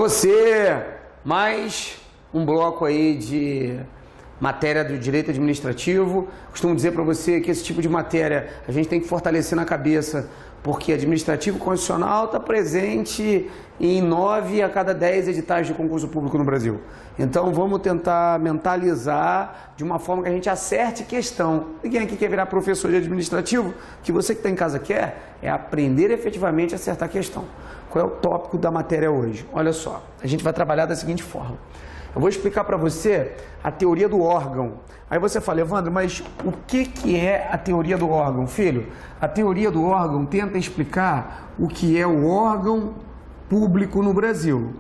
você, mais um bloco aí de matéria do direito administrativo. Costumo dizer para você que esse tipo de matéria a gente tem que fortalecer na cabeça, porque administrativo constitucional está presente em 9 a cada 10 editais de concurso público no Brasil. Então vamos tentar mentalizar de uma forma que a gente acerte questão. E quem aqui quer virar professor de administrativo? O que você que está em casa quer é aprender efetivamente a acertar a questão. Qual é o tópico da matéria hoje? Olha só, a gente vai trabalhar da seguinte forma. Eu vou explicar para você a teoria do órgão. Aí você fala, Evandro, mas o que é a teoria do órgão, filho? A teoria do órgão tenta explicar o que é o órgão público no Brasil.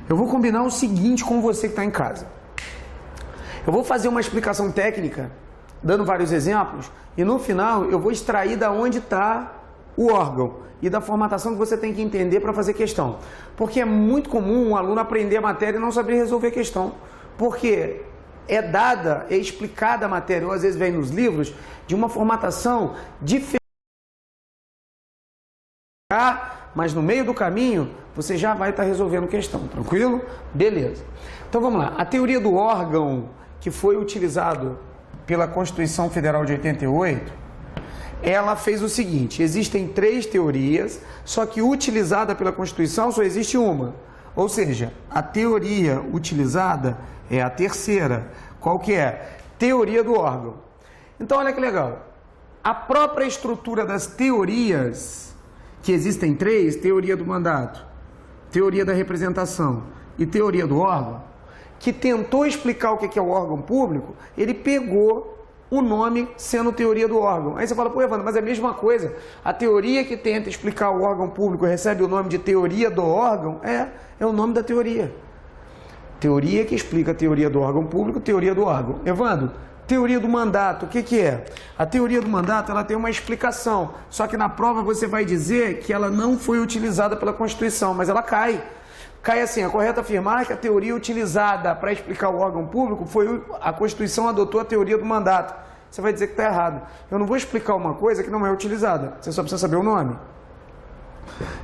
Eu vou combinar o seguinte com você que está em casa. Eu vou fazer uma explicação técnica, dando vários exemplos, e no final eu vou extrair da onde está o órgão e da formatação que você tem que entender para fazer questão. Porque é muito comum um aluno aprender a matéria e não saber resolver questão. Porque é explicada a matéria, ou às vezes vem nos livros, de uma formatação diferente. Mas no meio do caminho, você já vai estar resolvendo questão, tranquilo? Beleza. Então vamos lá. A teoria do órgão, que foi utilizado pela Constituição Federal de 88, ela fez o seguinte: existem 3 teorias, só que utilizada pela Constituição só existe uma. Ou seja, a teoria utilizada é a terceira. Qual que é? Teoria do órgão. Então olha que legal. A própria estrutura das teorias, que existem 3, teoria do mandato, teoria da representação e teoria do órgão, que tentou explicar o que é o órgão público, ele pegou o nome sendo teoria do órgão. Aí você fala, pô, Evandro, mas é a mesma coisa. A teoria que tenta explicar o órgão público recebe o nome de teoria do órgão? É o nome da teoria. Teoria que explica a teoria do órgão público, teoria do órgão. Evandro, teoria do mandato, o que é? A teoria do mandato, ela tem uma explicação, só que na prova você vai dizer que ela não foi utilizada pela Constituição, mas ela cai. Cai assim, é correto afirmar que a teoria utilizada para explicar o órgão público foi a Constituição adotou a teoria do mandato. Você vai dizer que está errado. Eu não vou explicar uma coisa que não é utilizada, você só precisa saber o nome.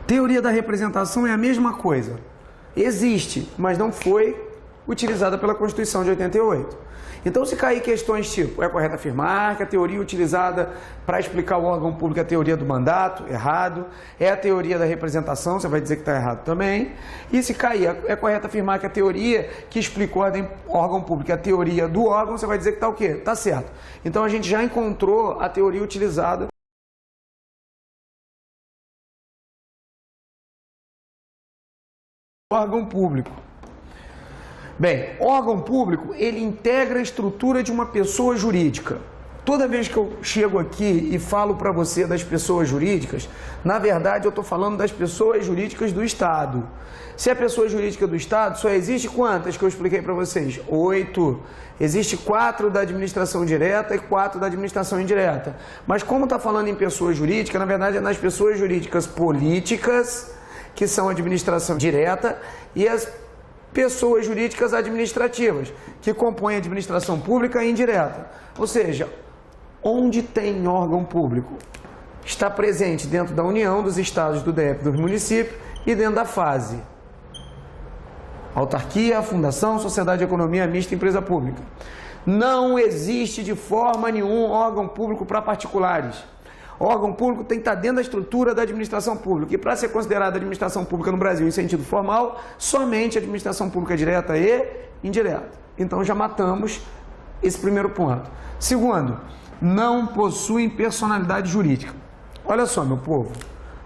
Teoria da representação é a mesma coisa. Existe, mas não foi utilizada pela Constituição de 88. Então, se cair questões tipo, é correto afirmar que a teoria utilizada para explicar o órgão público é a teoria do mandato, errado. É a teoria da representação, você vai dizer que está errado também. E se cair, é correto afirmar que a teoria que explica o órgão público é a teoria do órgão, você vai dizer que está o quê? Está certo. Então, a gente já encontrou a teoria utilizada. Órgão público. Bem, órgão público, ele integra a estrutura de uma pessoa jurídica. Toda vez que eu chego aqui e falo para você das pessoas jurídicas, na verdade eu estou falando das pessoas jurídicas do Estado. Se é pessoa jurídica do Estado, só existe quantas que eu expliquei para vocês? 8. Existe 4 da administração direta e 4 da administração indireta. Mas como está falando em pessoa jurídica, na verdade é nas pessoas jurídicas políticas, que são administração direta, e as pessoas jurídicas administrativas, que compõem a administração pública e indireta. Ou seja, onde tem órgão público, está presente dentro da União, dos estados, do DF, dos municípios e dentro da fase. Autarquia, fundação, sociedade de economia mista, empresa pública. Não existe de forma nenhuma órgão público para particulares. O órgão público tem que estar dentro da estrutura da administração pública. E para ser considerada administração pública no Brasil em sentido formal, somente administração pública direta e indireta. Então já matamos esse primeiro ponto. Segundo, não possuem personalidade jurídica. Olha só, meu povo,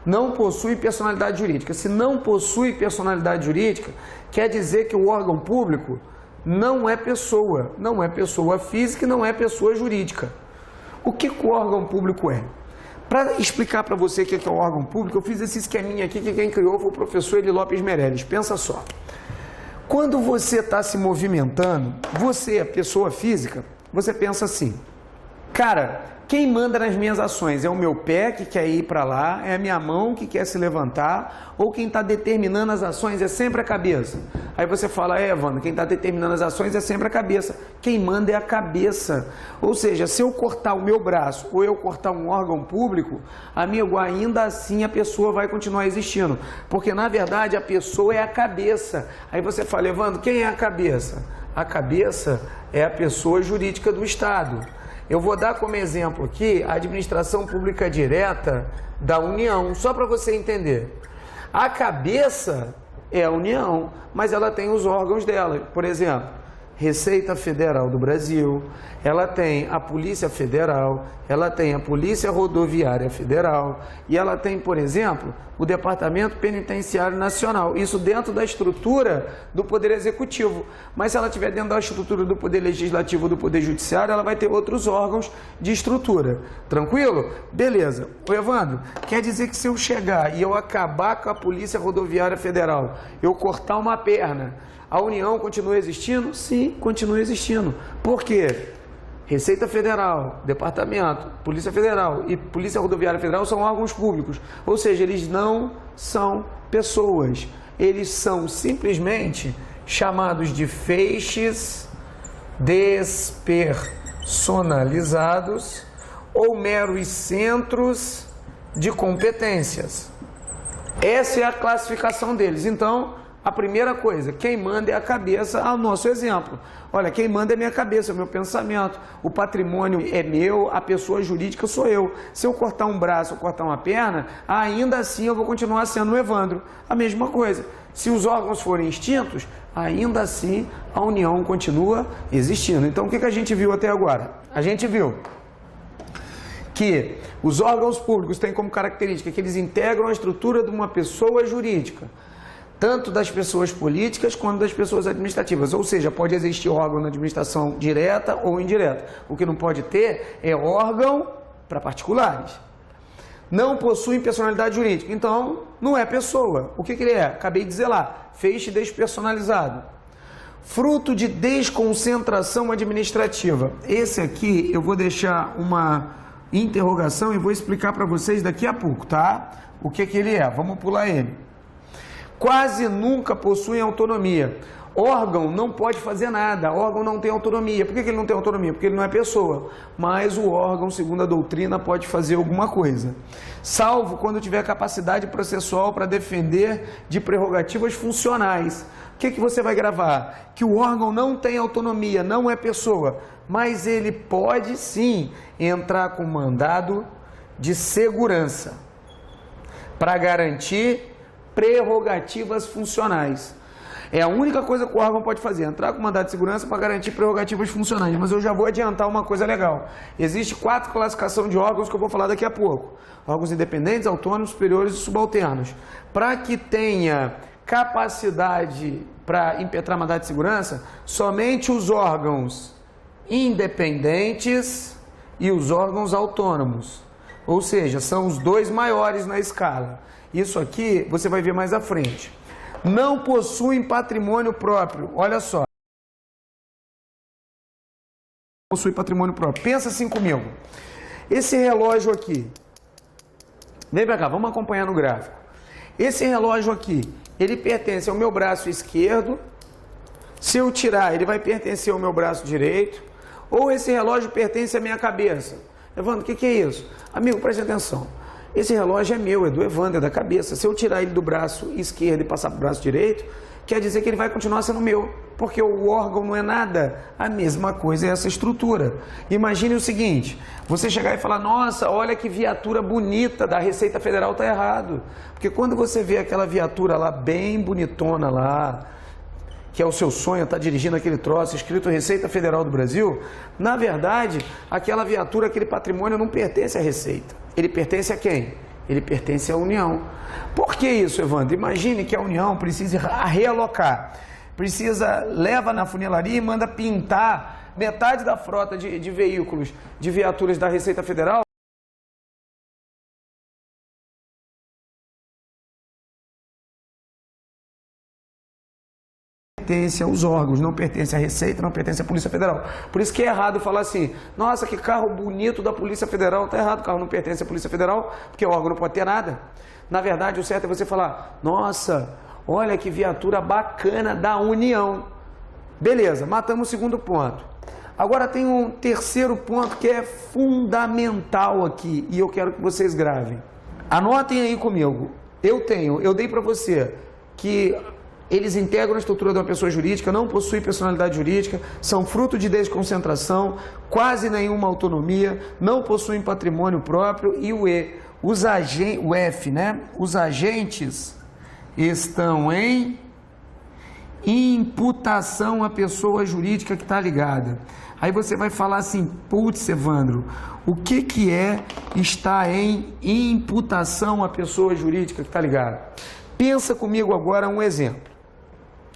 não possui personalidade jurídica. Se não possui personalidade jurídica, quer dizer que o órgão público não é pessoa física e não é pessoa jurídica. O que o órgão público é? Para explicar para você o que é o órgão público, eu fiz esse esqueminha aqui que quem criou foi o professor Eli Lopes Meirelles. Pensa só. Quando você está se movimentando, você, pessoa física, você pensa assim: Cara, quem manda nas minhas ações é o meu pé que quer ir para lá, é a minha mão que quer se levantar, ou quem está determinando as ações é sempre a cabeça? Aí você fala, Evandro, quem está determinando as ações é sempre a cabeça. Quem manda é a cabeça. Ou seja, se eu cortar o meu braço ou eu cortar um órgão público, amigo, ainda assim a pessoa vai continuar existindo. Porque na verdade a pessoa é a cabeça. Aí você fala, Evandro, quem é a cabeça? A cabeça é a pessoa jurídica do Estado. Eu vou dar como exemplo aqui a administração pública direta da União, só para você entender. A cabeça é a União, mas ela tem os órgãos dela. Por exemplo, Receita Federal do Brasil, ela tem a Polícia Federal, ela tem a Polícia Rodoviária Federal e ela tem, por exemplo, o Departamento Penitenciário Nacional. Isso dentro da estrutura do Poder Executivo. Mas se ela estiver dentro da estrutura do Poder Legislativo, do Poder Judiciário, ela vai ter outros órgãos de estrutura. Tranquilo? Beleza. Ô Evandro, quer dizer que se eu chegar e eu acabar com a Polícia Rodoviária Federal, eu cortar uma perna, a União continua existindo? Sim, continua existindo. Por quê? Receita Federal, Departamento, Polícia Federal e Polícia Rodoviária Federal são órgãos públicos. Ou seja, eles não são pessoas. Eles são simplesmente chamados de feixes despersonalizados ou meros centros de competências. Essa é a classificação deles. Então, a primeira coisa, quem manda é a cabeça, ao nosso exemplo. Olha, quem manda é minha cabeça, é o meu pensamento. O patrimônio é meu, a pessoa jurídica sou eu. Se eu cortar um braço ou cortar uma perna, ainda assim eu vou continuar sendo o Evandro. A mesma coisa. Se os órgãos forem extintos, ainda assim a União continua existindo. Então, o que a gente viu até agora? A gente viu que os órgãos públicos têm como característica que eles integram a estrutura de uma pessoa jurídica, tanto das pessoas políticas quanto das pessoas administrativas. Ou seja, pode existir órgão na administração direta ou indireta. O que não pode ter é órgão para particulares. Não possui personalidade jurídica, então não é pessoa. O que ele é? Acabei de dizer lá, feixe despersonalizado. Fruto de desconcentração administrativa. Esse aqui eu vou deixar uma interrogação e vou explicar para vocês daqui a pouco, tá? O que ele é? Vamos pular ele. Quase nunca possuem autonomia. Órgão não pode fazer nada, órgão não tem autonomia. Por que ele não tem autonomia? Porque ele não é pessoa. Mas o órgão, segundo a doutrina, pode fazer alguma coisa. Salvo quando tiver capacidade processual para defender de prerrogativas funcionais. O que você vai gravar? Que o órgão não tem autonomia, não é pessoa. Mas ele pode sim entrar com mandado de segurança para garantir prerrogativas funcionais. É a única coisa que o órgão pode fazer, entrar com mandado de segurança para garantir prerrogativas funcionais. Mas eu já vou adiantar uma coisa legal. Existem 4 classificações de órgãos que eu vou falar daqui a pouco. Órgãos independentes, autônomos, superiores e subalternos. Para que tenha capacidade para impetrar mandado de segurança, somente os órgãos independentes e os órgãos autônomos. Ou seja, são os 2 maiores na escala. Isso aqui você vai ver mais à frente. Não possuem patrimônio próprio. Olha só. Não possui patrimônio próprio. Pensa assim comigo. Esse relógio aqui. Vem pra cá, vamos acompanhar no gráfico. Esse relógio aqui, ele pertence ao meu braço esquerdo. Se eu tirar, ele vai pertencer ao meu braço direito. Ou esse relógio pertence à minha cabeça. Evandro, o que é isso? Amigo, preste atenção. Esse relógio é meu, é do Evandro, é da cabeça. Se eu tirar ele do braço esquerdo e passar para o braço direito, quer dizer que ele vai continuar sendo meu, porque o órgão não é nada. A mesma coisa é essa estrutura. Imagine o seguinte, você chegar e falar, nossa, olha que viatura bonita da Receita Federal, tá errado. Porque quando você vê aquela viatura lá, bem bonitona lá, que é o seu sonho, tá dirigindo aquele troço, escrito Receita Federal do Brasil, na verdade, aquela viatura, aquele patrimônio não pertence à Receita. Ele pertence a quem? Ele pertence à União. Por que isso, Evandro? Imagine que a União precisa realocar, leva na funilaria e manda pintar metade da frota de veículos, de viaturas da Receita Federal, pertence aos órgãos, não pertence à Receita, não pertence à Polícia Federal. Por isso que é errado falar assim, nossa, que carro bonito da Polícia Federal. Está errado, o carro não pertence à Polícia Federal, porque o órgão não pode ter nada. Na verdade, o certo é você falar, nossa, olha que viatura bacana da União. Beleza, matamos o segundo ponto. Agora tem um terceiro ponto que é fundamental aqui, e eu quero que vocês gravem. Anotem aí comigo. Eu dei para você que eles integram a estrutura de uma pessoa jurídica, não possuem personalidade jurídica, são fruto de desconcentração, quase nenhuma autonomia, não possuem patrimônio próprio e o F, né? Os agentes estão em imputação à pessoa jurídica que está ligada. Aí você vai falar assim, putz, Evandro, o que é estar em imputação à pessoa jurídica que está ligada? Pensa comigo agora um exemplo.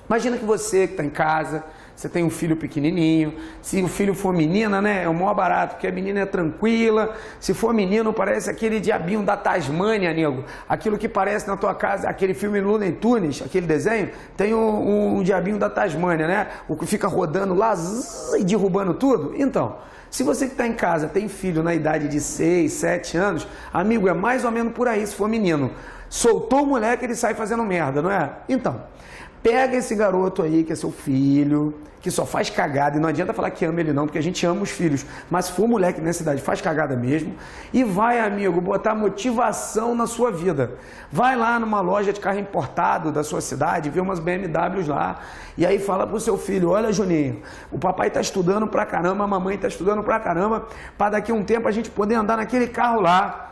Imagina que você que está em casa, você tem um filho pequenininho, se o filho for menina, né, é o maior barato, porque a menina é tranquila, se for menino parece aquele diabinho da Tasmânia, nego, aquilo que parece na tua casa, aquele filme Looney Tunes, aquele desenho, tem um diabinho da Tasmânia, né, o que fica rodando lá e derrubando tudo. Então, se você que está em casa tem filho na idade de 6, 7 anos, amigo, é mais ou menos por aí se for menino. Soltou o moleque, ele sai fazendo merda, não é? Então, pega esse garoto aí, que é seu filho, que só faz cagada, e não adianta falar que ama ele não, porque a gente ama os filhos, mas se for moleque nessa idade, faz cagada mesmo, e vai, amigo, botar motivação na sua vida. Vai lá numa loja de carro importado da sua cidade, vê umas BMWs lá, e aí fala pro seu filho, olha, Juninho, o papai tá estudando pra caramba, a mamãe tá estudando pra caramba, para daqui a um tempo a gente poder andar naquele carro lá.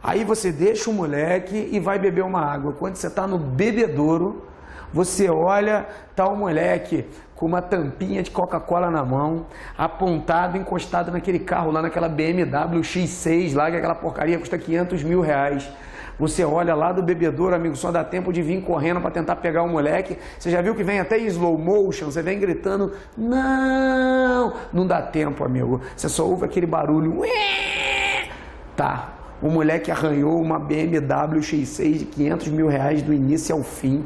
Aí você deixa o moleque e vai beber uma água. Quando você está no bebedouro, você olha, tá o moleque com uma tampinha de Coca-Cola na mão, apontado, encostado naquele carro lá, naquela BMW X6 lá, que aquela porcaria custa 500 mil reais. Você olha lá do bebedouro, amigo, só dá tempo de vir correndo para tentar pegar o moleque. Você já viu que vem até em slow motion, você vem gritando, não dá tempo, amigo. Você só ouve aquele barulho, tá. O moleque arranhou uma BMW X6 de 500 mil reais do início ao fim.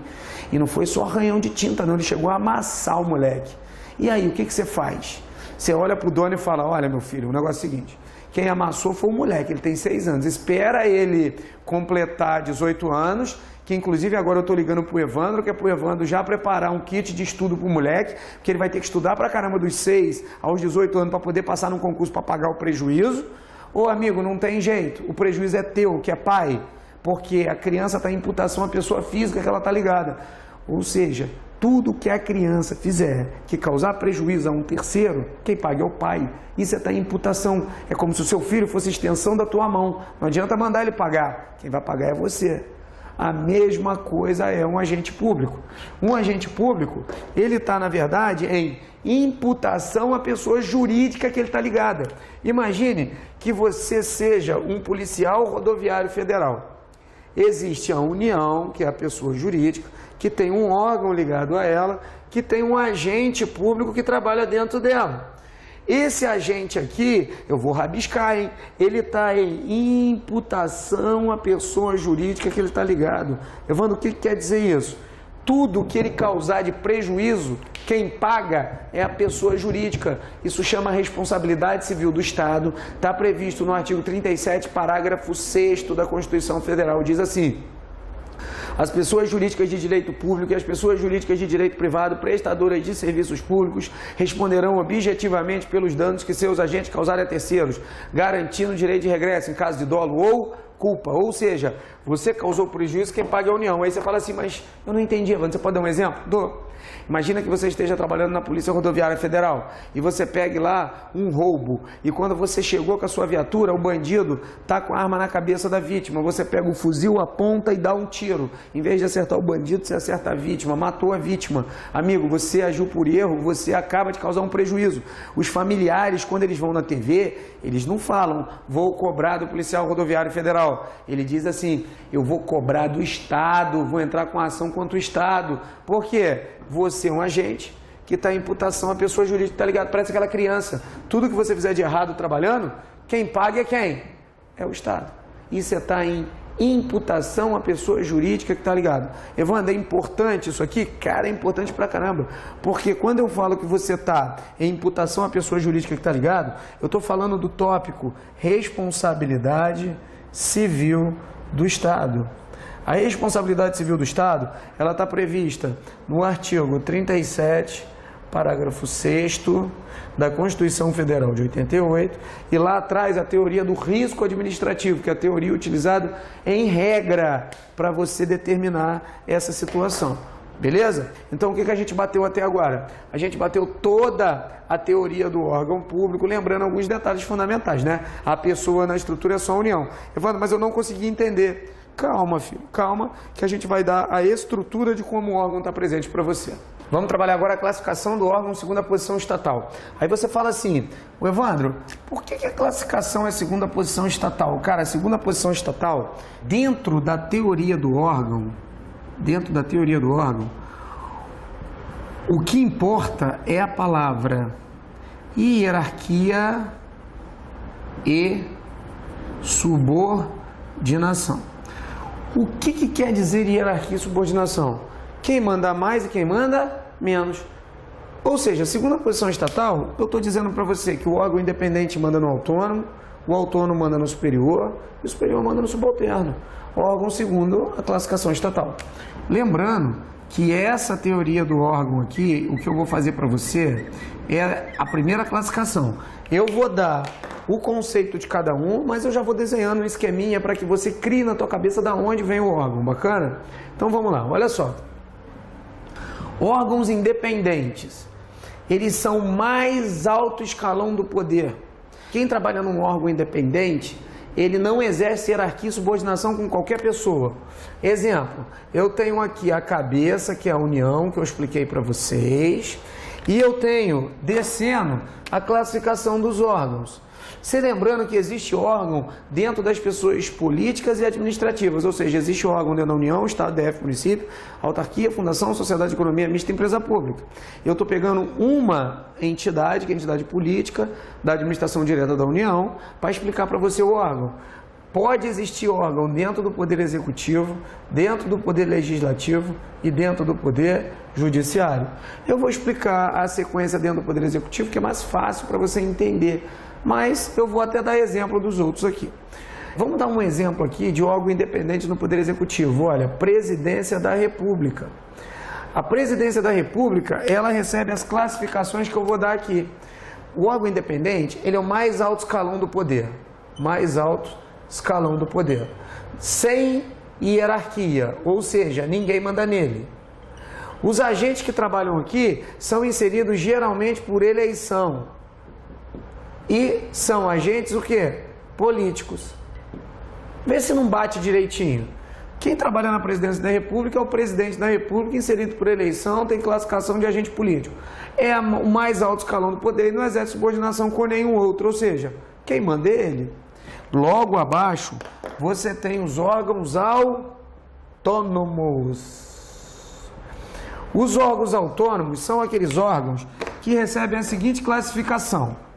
E não foi só arranhão de tinta, não. Ele chegou a amassar o moleque. E aí, o que você faz? Você olha pro dono e fala, olha, meu filho, o negócio é o seguinte. Quem amassou foi o moleque, ele tem 6 anos. Espera ele completar 18 anos, que inclusive agora eu estou ligando pro Evandro, que é pro Evandro já preparar um kit de estudo pro moleque, porque ele vai ter que estudar pra caramba dos 6 aos 18 anos para poder passar num concurso para pagar o prejuízo. Ô amigo, não tem jeito, o prejuízo é teu, que é pai, porque a criança está em imputação à pessoa física que ela está ligada. Ou seja, tudo que a criança fizer que causar prejuízo a um terceiro, quem paga é o pai. Isso está em imputação. É como se o seu filho fosse extensão da tua mão. Não adianta mandar ele pagar, quem vai pagar é você. A mesma coisa é um agente público. Um agente público, ele está, na verdade, em imputação à pessoa jurídica que ele está ligada. Imagine que você seja um policial rodoviário federal. Existe a União, que é a pessoa jurídica, que tem um órgão ligado a ela, que tem um agente público que trabalha dentro dela. Esse agente aqui, eu vou rabiscar, hein? Ele está em imputação à pessoa jurídica que ele está ligado. Evandro, o que quer dizer isso? Tudo que ele causar de prejuízo, quem paga é a pessoa jurídica. Isso chama responsabilidade civil do Estado. Está previsto no artigo 37, parágrafo 6º da Constituição Federal. Diz assim: as pessoas jurídicas de direito público e as pessoas jurídicas de direito privado, prestadoras de serviços públicos, responderão objetivamente pelos danos que seus agentes causarem a terceiros, garantindo o direito de regresso em caso de dolo ou culpa. Ou seja, você causou prejuízo, quem paga é a União. Aí você fala assim, mas eu não entendi, Evandro, você pode dar um exemplo? Dou. Imagina que você esteja trabalhando na Polícia Rodoviária Federal e você pegue lá um roubo e quando você chegou com a sua viatura, o bandido está com a arma na cabeça da vítima, você pega o fuzil, aponta e dá um tiro. Em vez de acertar o bandido, você acerta a vítima, matou a vítima. Amigo, você agiu por erro, você acaba de causar um prejuízo. Os familiares, quando eles vão na TV, eles não falam, vou cobrar do policial rodoviário federal. Ele diz assim, eu vou cobrar do Estado, vou entrar com ação contra o Estado. Por quê? Você é um agente que está em imputação à pessoa jurídica, está ligado? Parece aquela criança. Tudo que você fizer de errado trabalhando, quem paga é quem? É o Estado. E você está em imputação à pessoa jurídica que está ligado. Evandro, é importante isso aqui? Cara, é importante pra caramba. Porque quando eu falo que você está em imputação à pessoa jurídica que está ligado, eu estou falando do tópico responsabilidade civil do Estado. A responsabilidade civil do Estado, ela está prevista no artigo 37, parágrafo 6º da Constituição Federal de 88, e lá atrás a teoria do risco administrativo, que é a teoria utilizada em regra para você determinar essa situação. Beleza? Então o que a gente bateu até agora? A gente bateu toda a teoria do órgão público, lembrando alguns detalhes fundamentais, né? A pessoa na estrutura é só a União. Evandro, mas eu não consegui entender. Calma, filho, calma, que a gente vai dar a estrutura de como o órgão está presente para você. Vamos trabalhar agora a classificação do órgão segundo a posição estatal. Aí você fala assim, Evandro, por que a classificação é segundo a posição estatal? Cara, a segunda posição estatal, dentro da teoria do órgão, o que importa é a palavra hierarquia e subordinação. O que quer dizer hierarquia e subordinação? Quem manda mais e quem manda menos. Ou seja, segundo a posição estatal, eu estou dizendo para você que o órgão independente manda no autônomo, o autônomo manda no superior e o superior manda no subalterno. Órgão segundo a classificação estatal. Lembrando que essa teoria do órgão aqui, o que eu vou fazer para você é a primeira classificação. Eu vou dar o conceito de cada um, mas eu já vou desenhando um esqueminha para que você crie na tua cabeça da onde vem o órgão. Bacana? Então vamos lá, olha só. Órgãos independentes, eles são o mais alto escalão do poder. Quem trabalha num órgão independente, ele não exerce hierarquia e subordinação com qualquer pessoa. Exemplo, eu tenho aqui a cabeça, que é a União, que eu expliquei para vocês, e eu tenho, descendo, a classificação dos órgãos. Se lembrando que existe órgão dentro das pessoas políticas e administrativas, ou seja, existe órgão dentro da União, Estado, DF, município, autarquia, fundação, sociedade de economia mista e empresa pública. Eu estou pegando uma entidade, que é a entidade política da administração direta da União, para explicar para você o órgão. Pode existir órgão dentro do Poder Executivo, dentro do Poder Legislativo e dentro do Poder Judiciário. Eu vou explicar a sequência dentro do Poder Executivo, que é mais fácil para você entender, mas eu vou até dar exemplo dos outros aqui. Vamos dar um exemplo aqui de órgão independente no Poder Executivo. Olha, Presidência da República. A Presidência da República, ela recebe as classificações que eu vou dar aqui. O órgão independente, ele é o mais alto escalão do poder. Mais alto escalão do poder. Sem hierarquia, ou seja, ninguém manda nele. Os agentes que trabalham aqui são inseridos geralmente por eleição. E são agentes o quê? Políticos. Vê se não bate direitinho. Quem trabalha na Presidência da República é o Presidente da República, inserido por eleição, tem classificação de agente político. É o mais alto escalão do poder e não exerce subordinação com nenhum outro, ou seja, quem manda é ele. Logo abaixo, você tem os órgãos autônomos. Os órgãos autônomos são aqueles órgãos que recebem a seguinte classificação.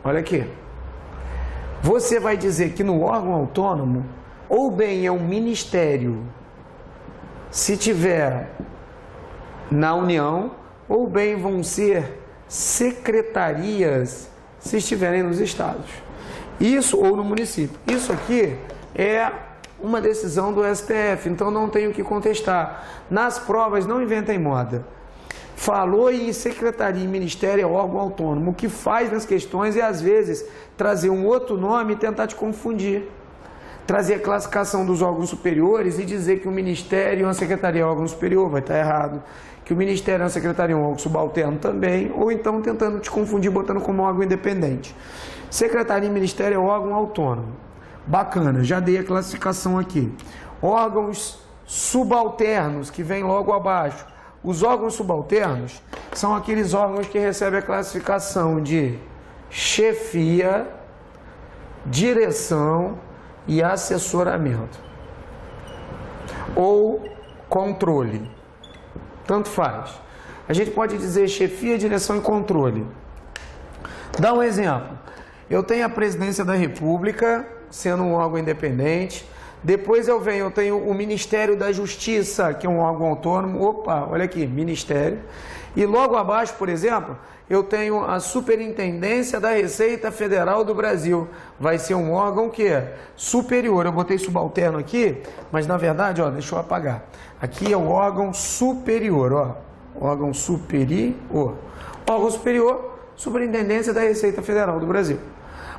Olha aqui. Você vai dizer que no órgão autônomo, ou bem é um ministério, se tiver na União, ou bem vão ser secretarias, se estiverem nos estados. Isso, ou no município. Isso aqui é uma decisão do STF, então não tenho que contestar. Nas provas, não inventem moda. Falou em secretaria e ministério é órgão autônomo. O que faz nas questões é, às vezes, trazer um outro nome e tentar te confundir. Trazer a classificação dos órgãos superiores e dizer que o ministério e uma secretaria é órgão superior, vai estar errado. Que o ministério e uma secretaria é um órgão subalterno também, ou então tentando te confundir, botando como órgão independente. Secretaria e ministério é órgão autônomo. Bacana, já dei a classificação aqui. Órgãos subalternos, que vem logo abaixo. Os órgãos subalternos são aqueles órgãos que recebem a classificação de chefia, direção e assessoramento. Ou controle. Tanto faz. A gente pode dizer chefia, direção e controle. Dá um exemplo. Eu tenho a Presidência da República, sendo um órgão independente. Depois eu tenho o Ministério da Justiça, que é um órgão autônomo. Opa, olha aqui, Ministério. E logo abaixo, por exemplo, eu tenho a Superintendência da Receita Federal do Brasil. Vai ser um órgão que é superior. Eu botei subalterno aqui, mas na verdade, ó, deixa eu apagar. Aqui é o órgão superior, ó. Órgão superior. Órgão superior, Superintendência da Receita Federal do Brasil.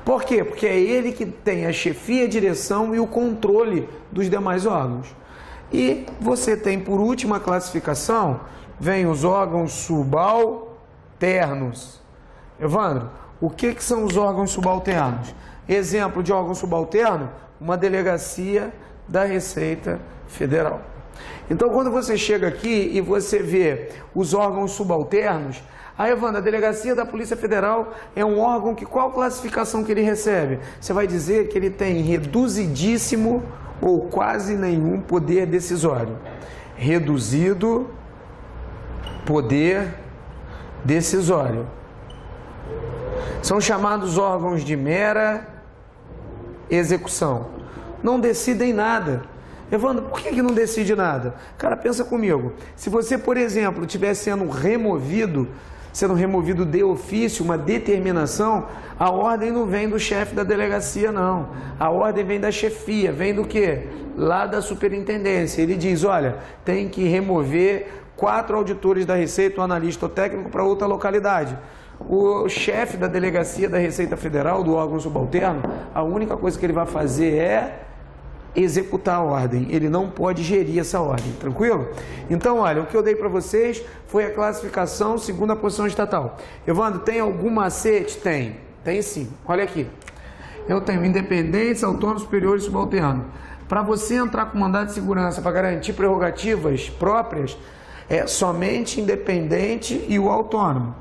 Por quê? Porque é ele que tem a chefia, a direção e o controle dos demais órgãos. E você tem, por última classificação, vem os órgãos subalternos. Evandro, o que são os órgãos subalternos? Exemplo de órgão subalterno, uma delegacia da Receita Federal. Então, quando você chega aqui e você vê os órgãos subalternos, Evandro, a Delegacia da Polícia Federal é um órgão que qual classificação que ele recebe? Você vai dizer que ele tem reduzidíssimo ou quase nenhum poder decisório. Reduzido poder decisório. São chamados órgãos de mera execução. Não decidem nada. Evandro, por que não decide nada? Cara, pensa comigo. Se você, por exemplo, estiver sendo removido de ofício, uma determinação, a ordem não vem do chefe da delegacia, não. A ordem vem da chefia, vem do quê? Lá da superintendência. Ele diz, olha, tem que remover 4 auditores da Receita, um analista técnico para outra localidade. O chefe da delegacia da Receita Federal, do órgão subalterno, a única coisa que ele vai fazer é executar a ordem, ele não pode gerir essa ordem, tranquilo? Então, olha, o que eu dei para vocês foi a classificação segundo a posição estatal. Evandro, tem algum macete? Tem sim, olha aqui. Eu tenho independentes, autônomos, superiores e subalternos. Para você entrar com mandado de segurança para garantir prerrogativas próprias, é somente independente e o autônomo.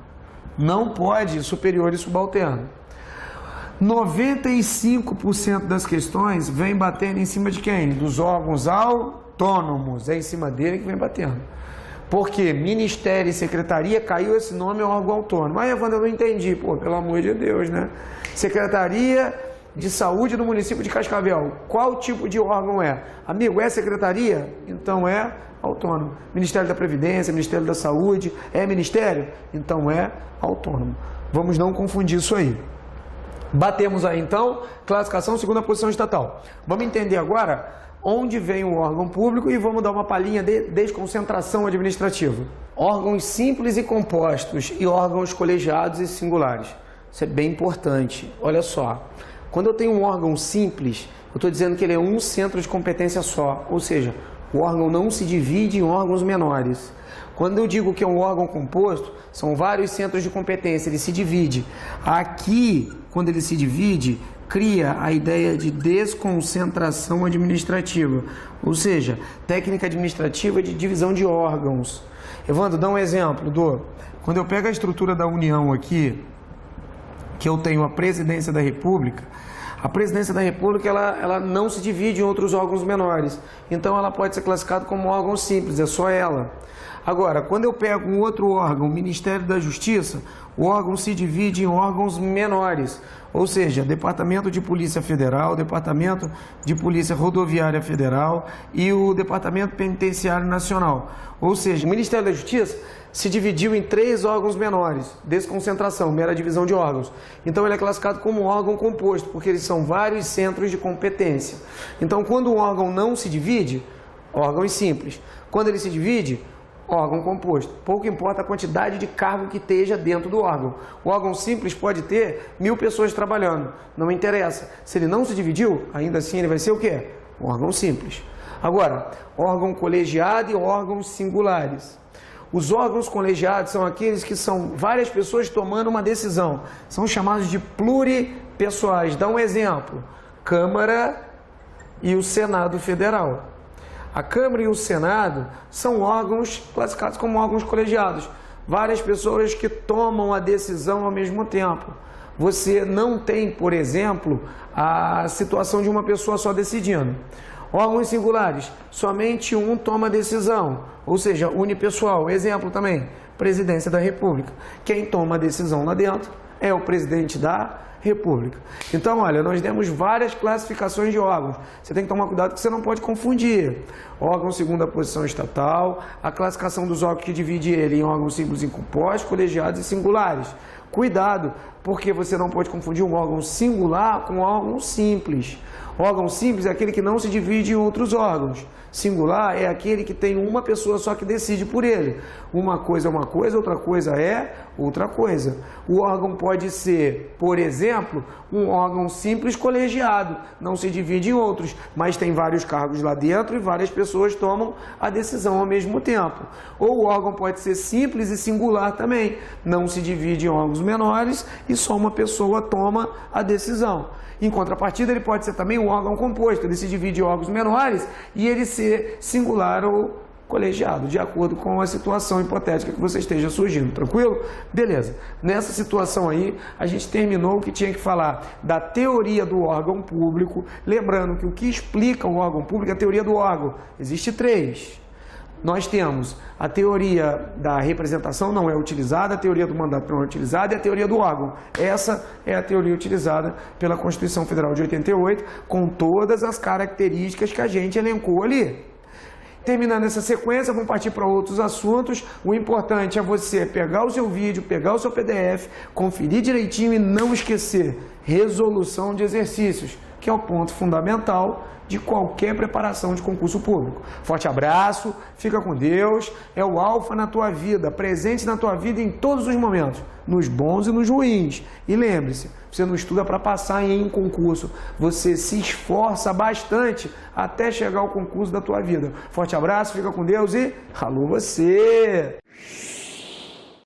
Não pode superior e subalterno. 95% das questões vem batendo em cima de quem? Dos órgãos autônomos. É em cima dele que vem batendo. Porque Ministério e Secretaria, caiu esse nome, é órgão autônomo. Aí, Evandro, eu não entendi. Pô, pelo amor de Deus, né? Secretaria de Saúde do município de Cascavel. Qual tipo de órgão é? Amigo, é secretaria? Então é autônomo. Ministério da Previdência, Ministério da Saúde, é ministério? Então é autônomo. Vamos não confundir isso aí. Batemos aí, então, classificação segundo a posição estatal. Vamos entender agora onde vem o órgão público e vamos dar uma palhinha de desconcentração administrativa. Órgãos simples e compostos e órgãos colegiados e singulares. Isso é bem importante. Olha só, quando eu tenho um órgão simples, eu estou dizendo que ele é um centro de competência só, ou seja, o órgão não se divide em órgãos menores. Quando eu digo que é um órgão composto, são vários centros de competência, ele se divide. Aqui, quando ele se divide, cria a ideia de desconcentração administrativa, ou seja, técnica administrativa de divisão de órgãos. Evandro, dá um exemplo, quando eu pego a estrutura da União aqui, que eu tenho a Presidência da República, a Presidência da República ela não se divide em outros órgãos menores, então ela pode ser classificada como um órgão simples, é só ela. Agora, quando eu pego um outro órgão, o Ministério da Justiça, o órgão se divide em órgãos menores, ou seja, Departamento de Polícia Federal, Departamento de Polícia Rodoviária Federal e o Departamento Penitenciário Nacional. Ou seja, o Ministério da Justiça se dividiu em 3 órgãos menores, desconcentração, mera divisão de órgãos. Então ele é classificado como um órgão composto, porque eles são vários centros de competência. Então quando um órgão não se divide, órgãos simples. Quando ele se divide, órgão composto. Pouco importa a quantidade de cargo que esteja dentro do órgão. O órgão simples pode ter 1000 pessoas trabalhando, não interessa. Se ele não se dividiu, ainda assim ele vai ser o quê? Um órgão simples. Agora, órgão colegiado e órgãos singulares. Os órgãos colegiados são aqueles que são várias pessoas tomando uma decisão. São chamados de pluripessoais. Dá um exemplo. Câmara e o Senado Federal. A Câmara e o Senado são órgãos classificados como órgãos colegiados. Várias pessoas que tomam a decisão ao mesmo tempo. Você não tem, por exemplo, a situação de uma pessoa só decidindo. Órgãos singulares, somente um toma decisão, ou seja, unipessoal. Exemplo também, Presidência da República. Quem toma a decisão lá dentro É o presidente da República. Então, olha, nós demos várias classificações de órgãos. Você tem que tomar cuidado que você não pode confundir. Órgão segundo a posição estatal, a classificação dos órgãos que divide ele em órgãos simples e compostos, colegiados e singulares. Cuidado, porque você não pode confundir um órgão singular com um órgão simples. Órgão simples é aquele que não se divide em outros órgãos. Singular é aquele que tem uma pessoa só que decide por ele. Uma coisa é uma coisa, outra coisa é outra coisa. O órgão pode ser, por exemplo, um órgão simples colegiado, não se divide em outros, mas tem vários cargos lá dentro e várias pessoas tomam a decisão ao mesmo tempo. Ou o órgão pode ser simples e singular também, não se divide em órgãos menores e só uma pessoa toma a decisão. Em contrapartida, ele pode ser também um órgão composto, ele se divide em órgãos menores e ele ser singular ou colegiado, de acordo com a situação hipotética que você esteja surgindo, tranquilo? Beleza. Nessa situação aí, a gente terminou o que tinha que falar da teoria do órgão público, lembrando que o que explica o órgão público é a teoria do órgão. Existe 3. Nós temos a teoria da representação não é utilizada, a teoria do mandato não é utilizada e a teoria do órgão. Essa é a teoria utilizada pela Constituição Federal de 88, com todas as características que a gente elencou ali. Terminando essa sequência, vamos partir para outros assuntos. O importante é você pegar o seu vídeo, pegar o seu PDF, conferir direitinho e não esquecer resolução de exercícios, que é o ponto fundamental de qualquer preparação de concurso público. Forte abraço, fica com Deus, é o Alfa na tua vida, presente na tua vida em todos os momentos, nos bons e nos ruins. E lembre-se, você não estuda para passar em um concurso, você se esforça bastante até chegar ao concurso da tua vida. Forte abraço, fica com Deus e alô você!